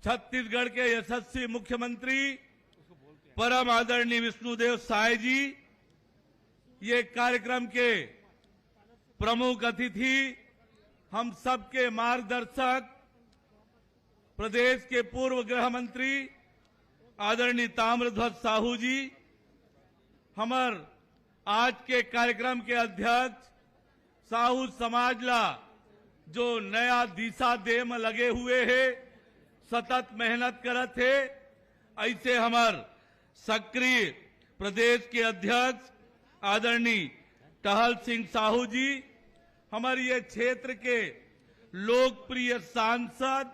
छत्तीसगढ़ के यशस्वी मुख्यमंत्री परम आदरणीय विष्णुदेव साय जी, ये कार्यक्रम के प्रमुख अतिथि, हम सबके मार्गदर्शक, प्रदेश के पूर्व गृह मंत्री आदरणीय ताम्रध्वज साहू जी, हमार आज के कार्यक्रम के अध्यक्ष साहू समाज ला जो नया दिशा दे में लगे हुए है, सतत मेहनत करत है, ऐसे हमार सक्रिय प्रदेश के अध्यक्ष आदरणीय टहल सिंह साहू जी, हमारे ये क्षेत्र के लोकप्रिय सांसद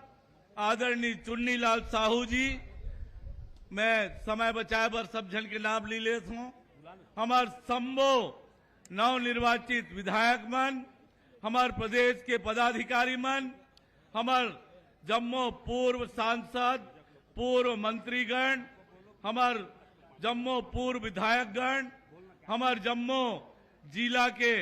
आदरणीय चुन्नीलाल साहू जी, मैं समय बचाए पर सब जन के नाम ले लेता हूं। हमार संबो नवनिर्वाचित विधायक मन, हमार प्रदेश के पदाधिकारी मन, हमार जम्मू पूर्व सांसद, पूर्व मंत्रीगण, हमार जम्मू पूर्व विधायकगण, हमार जम्मू जिला के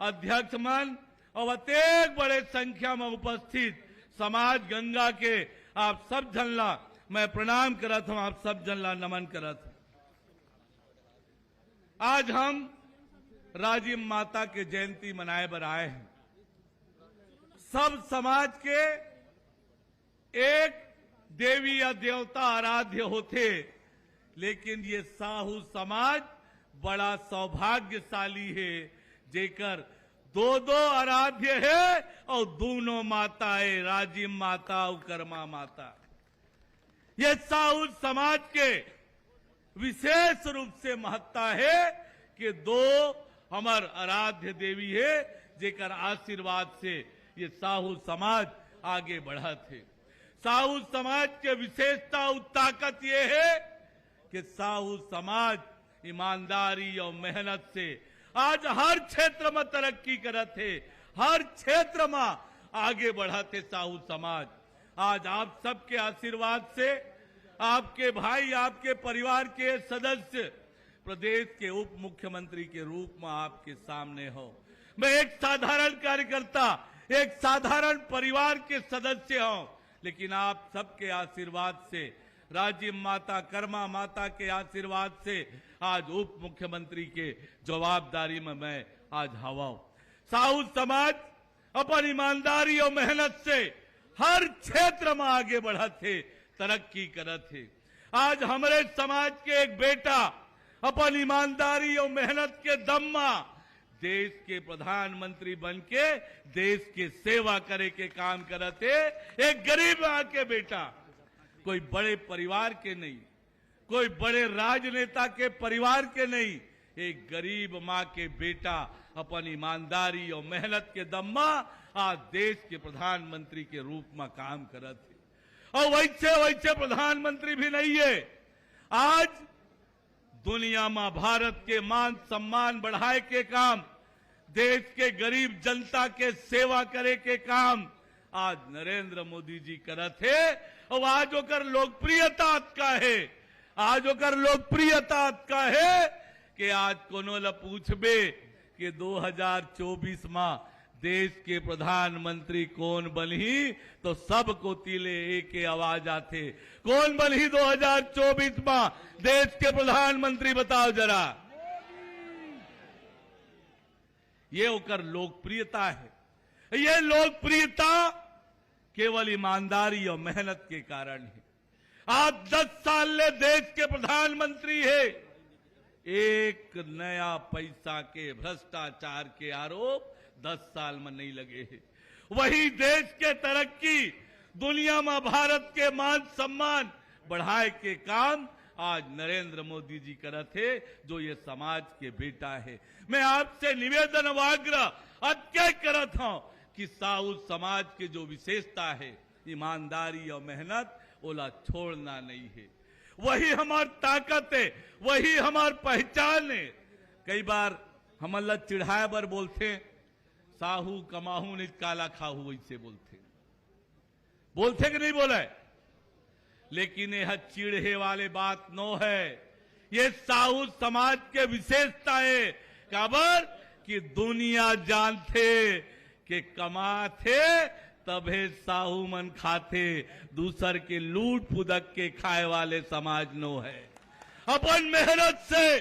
अध्यक्ष मन और अत्येक बड़े संख्या में उपस्थित समाज गंगा के आप सब जनला मैं प्रणाम करत हूं, आप सब जनला नमन करत हूं। आज हम राजीव माता के जयंती मनाए बर आए हैं। सब समाज के एक देवी या देवता आराध्य होते, लेकिन ये साहू समाज बड़ा सौभाग्यशाली है, जेकर दो आराध्य है और दोनों माताएं राजीव माता और कर्मा माता। ये साहू समाज के विशेष रूप से महत्ता है कि दो हमार आराध्य देवी है, जेकर आशीर्वाद से ये साहू समाज आगे बढ़ा थे। साहू समाज के विशेषता और ताकत ये है कि साहू समाज ईमानदारी और मेहनत से आज हर क्षेत्र में तरक्की करत है, हर क्षेत्र में आगे बढ़ते साहू समाज। आज आप सबके आशीर्वाद से आपके भाई, आपके परिवार के सदस्य प्रदेश के उप मुख्यमंत्री के रूप में आपके सामने हो। मैं एक साधारण कार्यकर्ता, एक साधारण परिवार के सदस्य हूं, लेकिन आप सबके आशीर्वाद से, राजीव माता कर्मा माता के आशीर्वाद से आज उप मुख्यमंत्री के जवाबदारी में मैं आज हवा हूं। साहू समाज अपन ईमानदारी और मेहनत से हर क्षेत्र में आगे बढ़त है, तरक्की करत है। आज हमारे समाज के एक बेटा अपन ईमानदारी और मेहनत के दम में देश के प्रधानमंत्री बन के देश के सेवा करे के काम करते। एक गरीब मां के बेटा, कोई बड़े परिवार के नहीं, कोई बड़े राजनेता के परिवार के नहीं, एक गरीब मां के बेटा अपन ईमानदारी और मेहनत के दम में आज देश के प्रधानमंत्री के रूप में काम करते। और वैसे प्रधानमंत्री भी नहीं है। आज दुनिया में भारत के मान सम्मान बढ़ाए के काम, देश के गरीब जनता के सेवा करे के काम आज नरेंद्र मोदी जी करत है। और आज ओकर लोकप्रियता का है, आज ओकर लोकप्रियता का है कि आज कोनो ला पूछबे कि 2024 में देश के प्रधानमंत्री कौन बनही, तो सबको तिले एक आवाज आते, कौन बनही 2024 में देश के प्रधानमंत्री, बताओ जरा। ये ओकर लोकप्रियता है। ये लोकप्रियता केवल ईमानदारी और मेहनत के कारण है। आज 10 साल ले देश के प्रधानमंत्री है, एक नया पैसा के भ्रष्टाचार के आरोप 10 साल में नहीं लगे हैं। वही देश के तरक्की, दुनिया में भारत के मान सम्मान बढ़ाए के काम आज नरेंद्र मोदी जी करत है, जो ये समाज के बेटा है। मैं आपसे निवेदन व आग्रह अत्य करत हूं कि साहू समाज के जो विशेषता है, ईमानदारी और मेहनत, ओला छोड़ना नहीं है। वही हमार ताकत है, वही हमार पहचान है। कई बार हमला चिढ़ाए बर बोलते, साहू कमाहू निज काला खाहू, वैसे बोलते कि नहीं बोले। लेकिन यह चिढ़े वाले बात नो है, ये साहू समाज के विशेषता है। काबर कि दुनिया जानते कि कमाथे तभे साहू मन खाते, दूसर के लूट फुदक के खाए वाले समाज नो है। अपन मेहनत से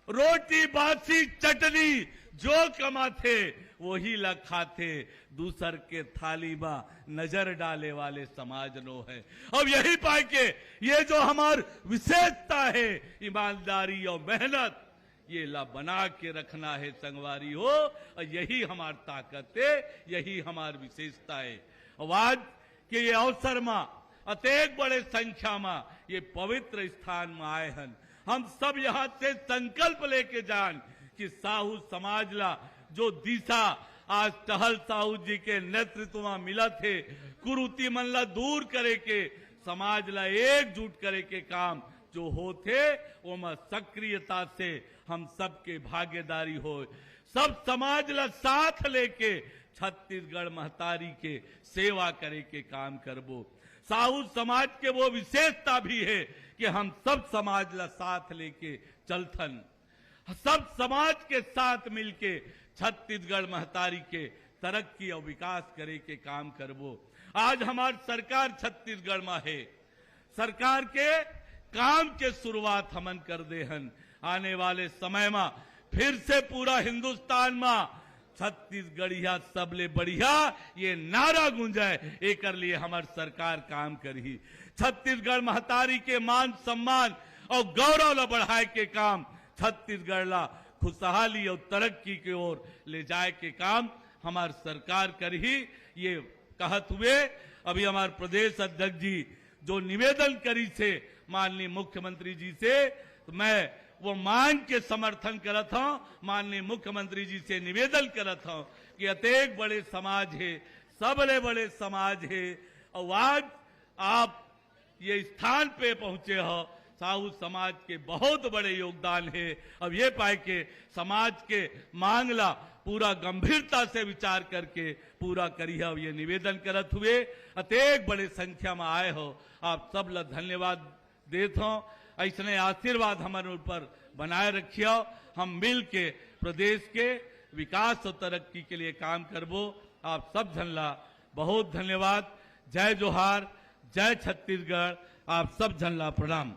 रोटी बासी चटनी जो कमाते वही ला खाते, दूसर के थाली में नजर डाले वाले समाज नो है। अब यही पाए के ये जो हमार विशेषता है ईमानदारी और मेहनत, ये ला बना के रखना है संगवारी हो, और यही हमार ताकत है, यही हमार विशेषता है। और आज के ये अवसर में अतेक बड़े संख्या में ये पवित्र स्थान में आए हैं। हम सब यहाँ से संकल्प लेके जान कि साहू समाज ला जो दिशा आज टहल साहू जी के नेतृत्व में मिला थे, कुरीति मन ला दूर करे के, समाज ला एकजुट करे के काम जो होते वो में सक्रियता से हम सबके भागीदारी हो, सब समाज ला साथ लेके छत्तीसगढ़ महतारी के सेवा करे के काम करबो। साहू समाज के वो विशेषता भी है कि हम सब समाज ला साथ लेके चलथन, सब समाज के साथ मिलके छत्तीसगढ़ महतारी के तरक्की और विकास करे के काम करबो। आज हमारी सरकार छत्तीसगढ़ में है, सरकार के काम के शुरुआत हमन कर दे हन। आने वाले समय में फिर से पूरा हिंदुस्तान में छत्तीसगढ़िया सबले बढ़िया ये नारा गूंजाए, एक लिए हमारी सरकार काम करी। छत्तीसगढ़ महतारी के मान सम्मान और गौरव ला बढ़ाए के काम, छत्तीसगढ़ ला खुशहाली और तरक्की की ओर ले जाए के काम हमारी सरकार कर ही। ये कहत हुए अभी हमारे प्रदेश अध्यक्ष जी जो निवेदन करी से माननीय मुख्यमंत्री जी से, तो मैं वो मांग के समर्थन करत हूं, माननीय मुख्यमंत्री जी से निवेदन करत हूं कि अतेक बड़े समाज है, सबले बड़े समाज है, और आज आप ये स्थान पे पहुंचे हो, साहू समाज के बहुत बड़े योगदान है। अब ये पाए के समाज के मांगला पूरा गंभीरता से विचार करके पूरा करिए, ये निवेदन करत हुए अतेक बड़े संख्या में आए हो, आप सब ला धन्यवाद देत हो। ऐसने आशीर्वाद हमारे ऊपर बनाए रखियो, हम मिल के प्रदेश के विकास और तरक्की के लिए काम करबो। आप सब जन ला बहुत धन्यवाद। जय जोहार, जय छत्तीसगढ़, आप सब जन ला प्रणाम।